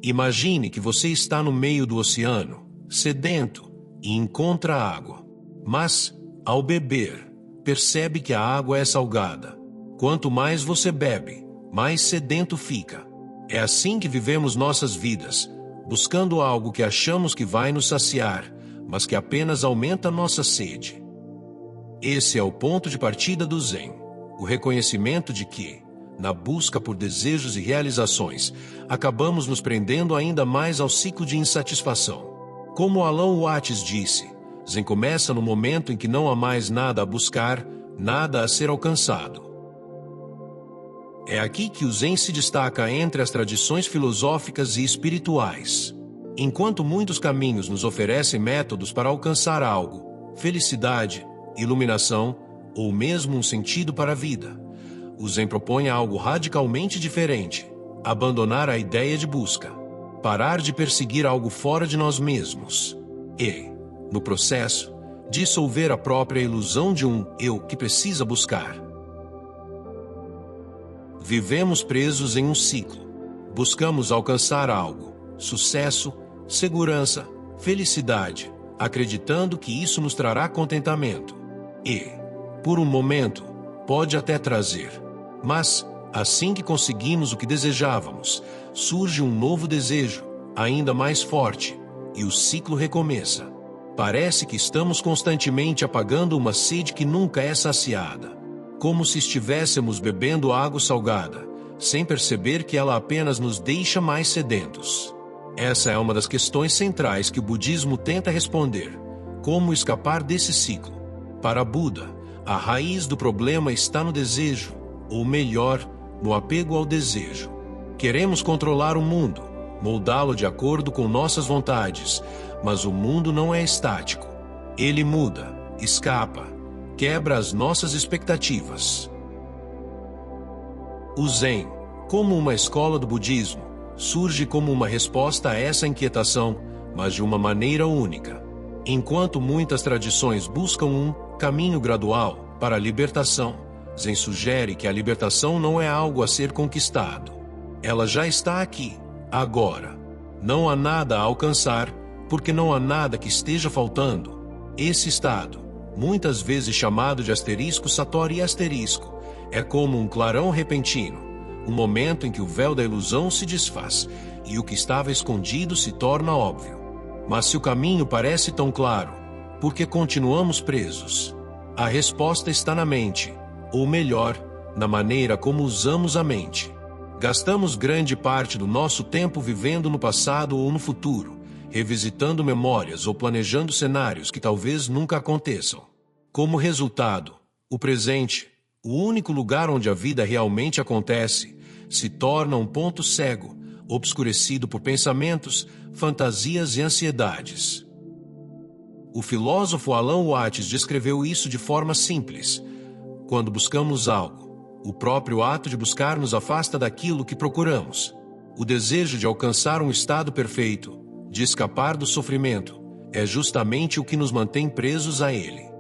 Imagine que você está no meio do oceano, sedento, e encontra água. Mas, ao beber, percebe que a água é salgada. Quanto mais você bebe, mais sedento fica. É assim que vivemos nossas vidas, buscando algo que achamos que vai nos saciar, mas que apenas aumenta nossa sede. Esse é o ponto de partida do Zen, o reconhecimento de que, na busca por desejos e realizações, acabamos nos prendendo ainda mais ao ciclo de insatisfação. Como Alan Watts disse, Zen começa no momento em que não há mais nada a buscar, nada a ser alcançado. É aqui que o Zen se destaca entre as tradições filosóficas e espirituais. Enquanto muitos caminhos nos oferecem métodos para alcançar algo, felicidade, iluminação, ou mesmo um sentido para a vida, o Zen propõe algo radicalmente diferente: abandonar a ideia de busca, parar de perseguir algo fora de nós mesmos e, no processo, dissolver a própria ilusão de um eu que precisa buscar. Vivemos presos em um ciclo. Buscamos alcançar algo, sucesso, segurança, felicidade, acreditando que isso nos trará contentamento. E, por um momento, pode até trazer. Mas, assim que conseguimos o que desejávamos, surge um novo desejo, ainda mais forte, e o ciclo recomeça. Parece que estamos constantemente apagando uma sede que nunca é saciada, como se estivéssemos bebendo água salgada, sem perceber que ela apenas nos deixa mais sedentos. Essa é uma das questões centrais que o budismo tenta responder: como escapar desse ciclo? Para Buda, a raiz do problema está no desejo, ou melhor, no apego ao desejo. Queremos controlar o mundo, moldá-lo de acordo com nossas vontades, mas o mundo não é estático. Ele muda, escapa, quebra as nossas expectativas. O Zen, como uma escola do budismo, surge como uma resposta a essa inquietação, mas de uma maneira única. Enquanto muitas tradições buscam um caminho gradual para a libertação, Zen sugere que a libertação não é algo a ser conquistado. Ela já está aqui, agora. Não há nada a alcançar, porque não há nada que esteja faltando. Esse estado, muitas vezes chamado de asterisco Satori asterisco, é como um clarão repentino, um momento em que o véu da ilusão se desfaz e o que estava escondido se torna óbvio. Mas se o caminho parece tão claro, por que continuamos presos? A resposta está na mente, ou melhor, na maneira como usamos a mente. Gastamos grande parte do nosso tempo vivendo no passado ou no futuro, revisitando memórias ou planejando cenários que talvez nunca aconteçam. Como resultado, o presente, o único lugar onde a vida realmente acontece, se torna um ponto cego, obscurecido por pensamentos, fantasias e ansiedades. O filósofo Alan Watts descreveu isso de forma simples. Quando buscamos algo, o próprio ato de buscar nos afasta daquilo que procuramos. O desejo de alcançar um estado perfeito, de escapar do sofrimento, é justamente o que nos mantém presos a ele.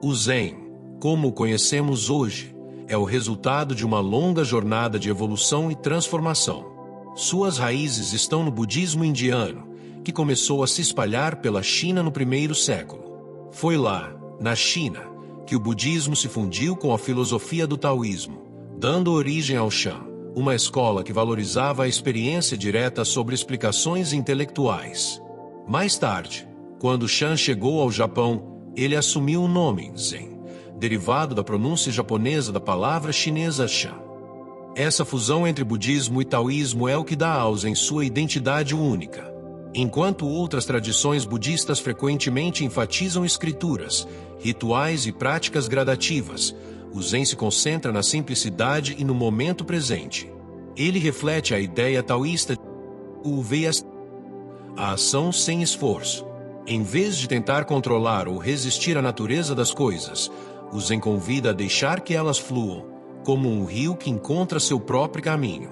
O Zen, como o conhecemos hoje, é o resultado de uma longa jornada de evolução e transformação. Suas raízes estão no budismo indiano, que começou a se espalhar pela China no primeiro século. Foi lá, na China, que o budismo se fundiu com a filosofia do taoísmo, dando origem ao Shan, uma escola que valorizava a experiência direta sobre explicações intelectuais. Mais tarde, quando Shan chegou ao Japão, ele assumiu o nome Zen, derivado da pronúncia japonesa da palavra chinesa Shan. Essa fusão entre budismo e taoísmo é o que dá ao Zen sua identidade única. Enquanto outras tradições budistas frequentemente enfatizam escrituras, rituais e práticas gradativas, o Zen se concentra na simplicidade e no momento presente. Ele reflete a ideia taoísta de a ação sem esforço. Em vez de tentar controlar ou resistir à natureza das coisas, o Zen convida a deixar que elas fluam, como um rio que encontra seu próprio caminho.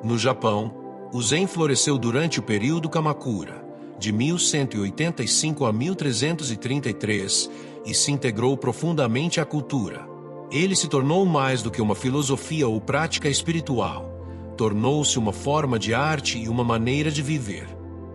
No Japão, o Zen floresceu durante o período Kamakura, de 1185 a 1333, e se integrou profundamente à cultura. Ele se tornou mais do que uma filosofia ou prática espiritual. Tornou-se uma forma de arte e uma maneira de viver.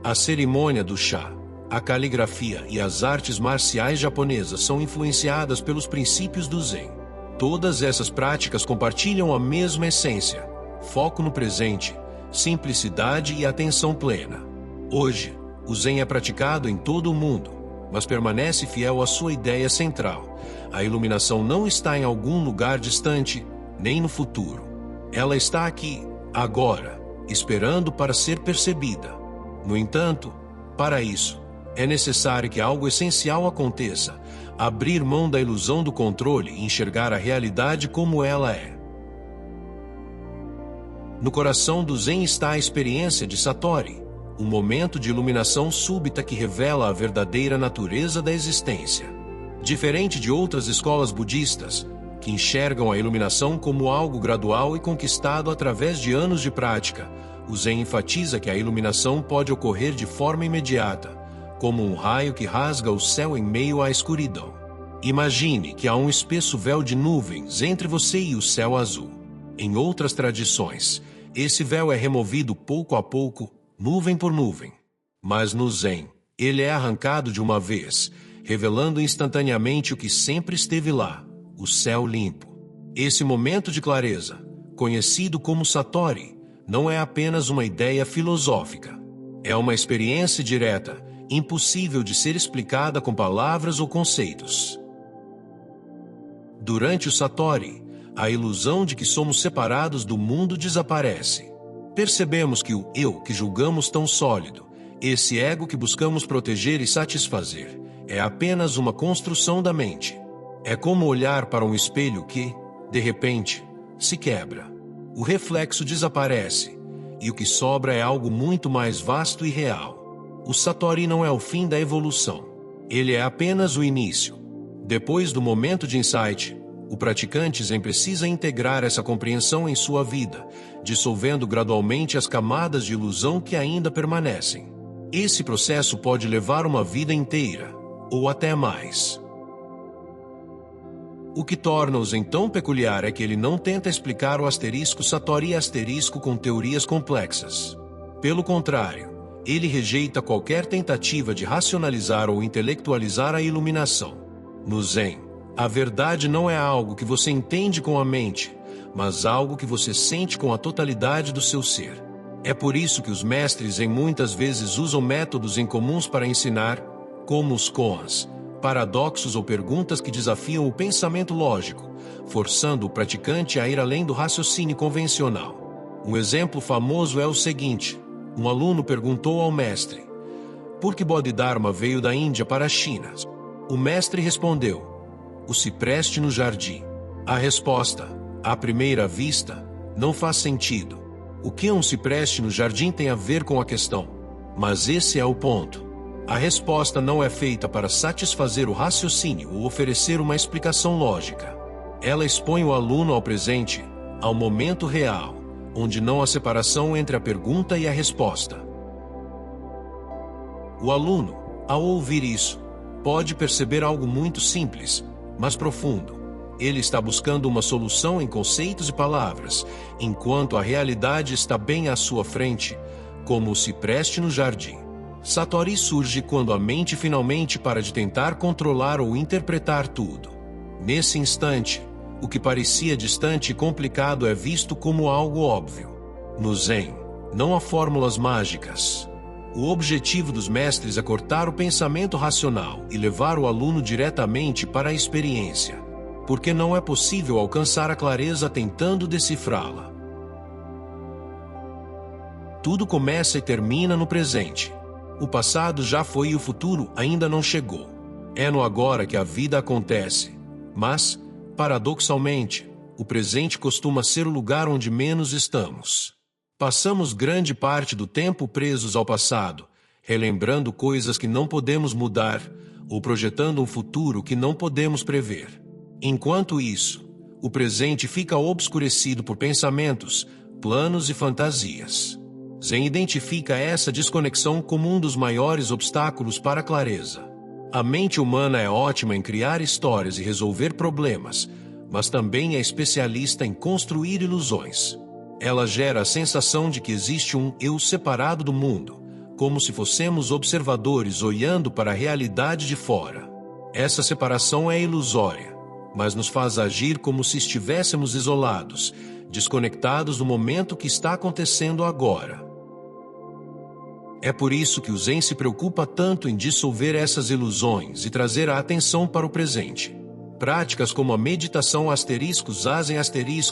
A cerimônia do chá, a caligrafia e as artes marciais japonesas são influenciadas pelos princípios do Zen. Todas essas práticas compartilham a mesma essência: foco no presente, simplicidade e atenção plena. Hoje, o Zen é praticado em todo o mundo, mas permanece fiel à sua ideia central. A iluminação não está em algum lugar distante, nem no futuro. Ela está aqui, agora, esperando para ser percebida. No entanto, para isso, é necessário que algo essencial aconteça: abrir mão da ilusão do controle e enxergar a realidade como ela é. No coração do Zen está a experiência de Satori, um momento de iluminação súbita que revela a verdadeira natureza da existência. Diferente de outras escolas budistas, que enxergam a iluminação como algo gradual e conquistado através de anos de prática, o Zen enfatiza que a iluminação pode ocorrer de forma imediata, como um raio que rasga o céu em meio à escuridão. Imagine que há um espesso véu de nuvens entre você e o céu azul. Em outras tradições, esse véu é removido pouco a pouco, nuvem por nuvem. Mas no Zen, ele é arrancado de uma vez, revelando instantaneamente o que sempre esteve lá: o céu limpo. Esse momento de clareza, conhecido como Satori, não é apenas uma ideia filosófica. É uma experiência direta, impossível de ser explicada com palavras ou conceitos. Durante o Satori, a ilusão de que somos separados do mundo desaparece. Percebemos que o eu que julgamos tão sólido, esse ego que buscamos proteger e satisfazer, é apenas uma construção da mente. É como olhar para um espelho que, de repente, se quebra. O reflexo desaparece, e o que sobra é algo muito mais vasto e real. O Satori não é o fim da evolução. Ele é apenas o início. Depois do momento de insight, o praticante Zen precisa integrar essa compreensão em sua vida, dissolvendo gradualmente as camadas de ilusão que ainda permanecem. Esse processo pode levar uma vida inteira, ou até mais. O que torna o Zen tão peculiar é que ele não tenta explicar o asterisco Satori asterisco com teorias complexas. Pelo contrário, ele rejeita qualquer tentativa de racionalizar ou intelectualizar a iluminação. No Zen, a verdade não é algo que você entende com a mente, mas algo que você sente com a totalidade do seu ser. É por isso que os mestres Zen muitas vezes usam métodos incomuns para ensinar, como os koans, paradoxos ou perguntas que desafiam o pensamento lógico, forçando o praticante a ir além do raciocínio convencional. Um exemplo famoso é o seguinte: um aluno perguntou ao mestre: por que Bodhidharma veio da Índia para a China? O mestre respondeu: o cipreste no jardim. A resposta, à primeira vista, não faz sentido. O que um cipreste no jardim tem a ver com a questão? Mas esse é o ponto. A resposta não é feita para satisfazer o raciocínio ou oferecer uma explicação lógica. Ela expõe o aluno ao presente, ao momento real, onde não há separação entre a pergunta e a resposta. O aluno, ao ouvir isso, pode perceber algo muito simples, mas profundo. Ele está buscando uma solução em conceitos e palavras, enquanto a realidade está bem à sua frente, como o cipreste no jardim. Satori surge quando a mente finalmente para de tentar controlar ou interpretar tudo. Nesse instante, o que parecia distante e complicado é visto como algo óbvio. No Zen, não há fórmulas mágicas. O objetivo dos mestres é cortar o pensamento racional e levar o aluno diretamente para a experiência, porque não é possível alcançar a clareza tentando decifrá-la. Tudo começa e termina no presente. O passado já foi e o futuro ainda não chegou. É no agora que a vida acontece. Mas, paradoxalmente, o presente costuma ser o lugar onde menos estamos. Passamos grande parte do tempo presos ao passado, relembrando coisas que não podemos mudar, ou projetando um futuro que não podemos prever. Enquanto isso, o presente fica obscurecido por pensamentos, planos e fantasias. Zen identifica essa desconexão como um dos maiores obstáculos para a clareza. A mente humana é ótima em criar histórias e resolver problemas, mas também é especialista em construir ilusões. Ela gera a sensação de que existe um eu separado do mundo, como se fossemos observadores olhando para a realidade de fora. Essa separação é ilusória, mas nos faz agir como se estivéssemos isolados, desconectados do momento que está acontecendo agora. É por isso que o Zen se preocupa tanto em dissolver essas ilusões e trazer a atenção para o presente. Práticas como a meditação *zazen*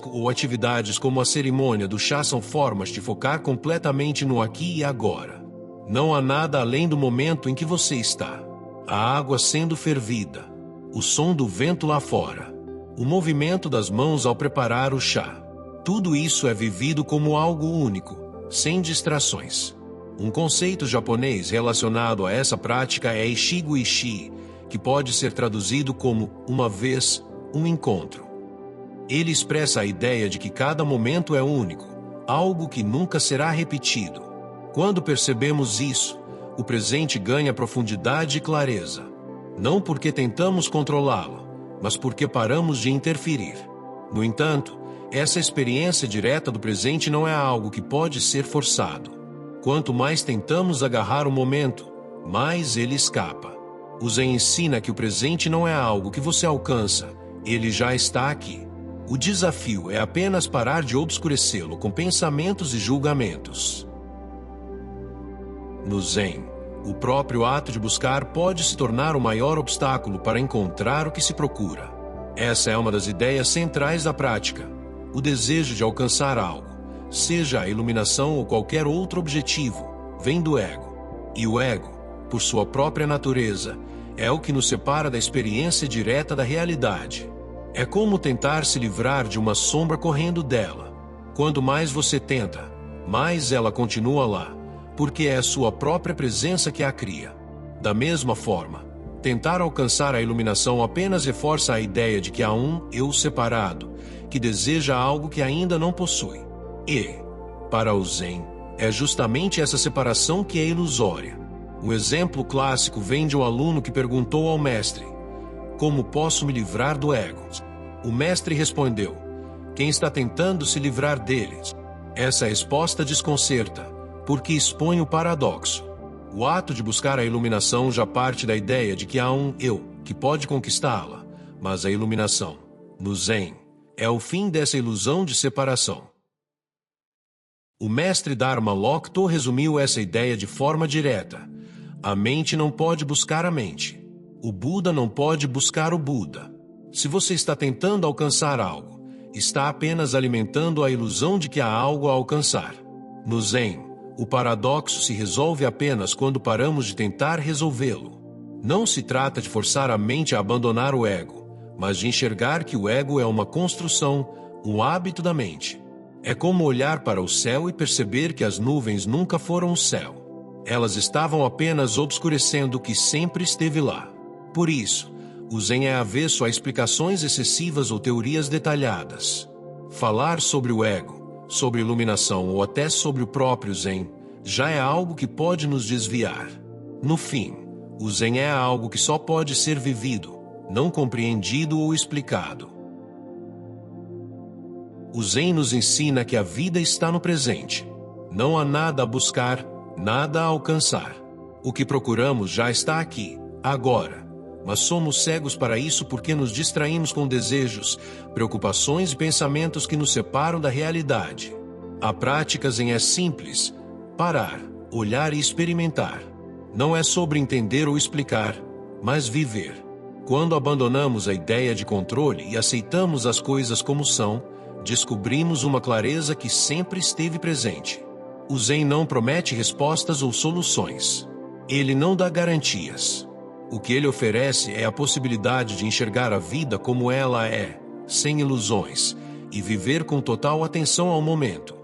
ou atividades como a cerimônia do chá são formas de focar completamente no aqui e agora. Não há nada além do momento em que você está. A água sendo fervida, o som do vento lá fora, o movimento das mãos ao preparar o chá. Tudo isso é vivido como algo único, sem distrações. Um conceito japonês relacionado a essa prática é Ishigo Ishi, que pode ser traduzido como uma vez, um encontro. Ele expressa a ideia de que cada momento é único, algo que nunca será repetido. Quando percebemos isso, o presente ganha profundidade e clareza. Não porque tentamos controlá-lo, mas porque paramos de interferir. No entanto, essa experiência direta do presente não é algo que pode ser forçado. Quanto mais tentamos agarrar o momento, mais ele escapa. O Zen ensina que o presente não é algo que você alcança, ele já está aqui. O desafio é apenas parar de obscurecê-lo com pensamentos e julgamentos. No Zen, o próprio ato de buscar pode se tornar o maior obstáculo para encontrar o que se procura. Essa é uma das ideias centrais da prática. O desejo de alcançar algo, seja a iluminação ou qualquer outro objetivo, vem do ego. E o ego, por sua própria natureza, é o que nos separa da experiência direta da realidade. É como tentar se livrar de uma sombra correndo dela. Quanto mais você tenta, mais ela continua lá, porque é a sua própria presença que a cria. Da mesma forma, tentar alcançar a iluminação apenas reforça a ideia de que há um eu separado, que deseja algo que ainda não possui. E, para o Zen, é justamente essa separação que é ilusória. Um exemplo clássico vem de um aluno que perguntou ao mestre: como posso me livrar do ego? O mestre respondeu: quem está tentando se livrar dele? Essa resposta desconcerta, porque expõe o paradoxo. O ato de buscar a iluminação já parte da ideia de que há um eu que pode conquistá-la, mas a iluminação, no Zen, é o fim dessa ilusão de separação. O mestre Dharma Lokto resumiu essa ideia de forma direta. A mente não pode buscar a mente. O Buda não pode buscar o Buda. Se você está tentando alcançar algo, está apenas alimentando a ilusão de que há algo a alcançar. No Zen, o paradoxo se resolve apenas quando paramos de tentar resolvê-lo. Não se trata de forçar a mente a abandonar o ego, mas de enxergar que o ego é uma construção, um hábito da mente. É como olhar para o céu e perceber que as nuvens nunca foram o céu. Elas estavam apenas obscurecendo o que sempre esteve lá. Por isso, o Zen é avesso a explicações excessivas ou teorias detalhadas. Falar sobre o ego, sobre iluminação ou até sobre o próprio Zen, já é algo que pode nos desviar. No fim, o Zen é algo que só pode ser vivido, não compreendido ou explicado. O Zen nos ensina que a vida está no presente. Não há nada a buscar, nada a alcançar. O que procuramos já está aqui, agora. Mas somos cegos para isso porque nos distraímos com desejos, preocupações e pensamentos que nos separam da realidade. A prática Zen é simples: parar, olhar e experimentar. Não é sobre entender ou explicar, mas viver. Quando abandonamos a ideia de controle e aceitamos as coisas como são, descobrimos uma clareza que sempre esteve presente. O Zen não promete respostas ou soluções. Ele não dá garantias. O que ele oferece é a possibilidade de enxergar a vida como ela é, sem ilusões, e viver com total atenção ao momento.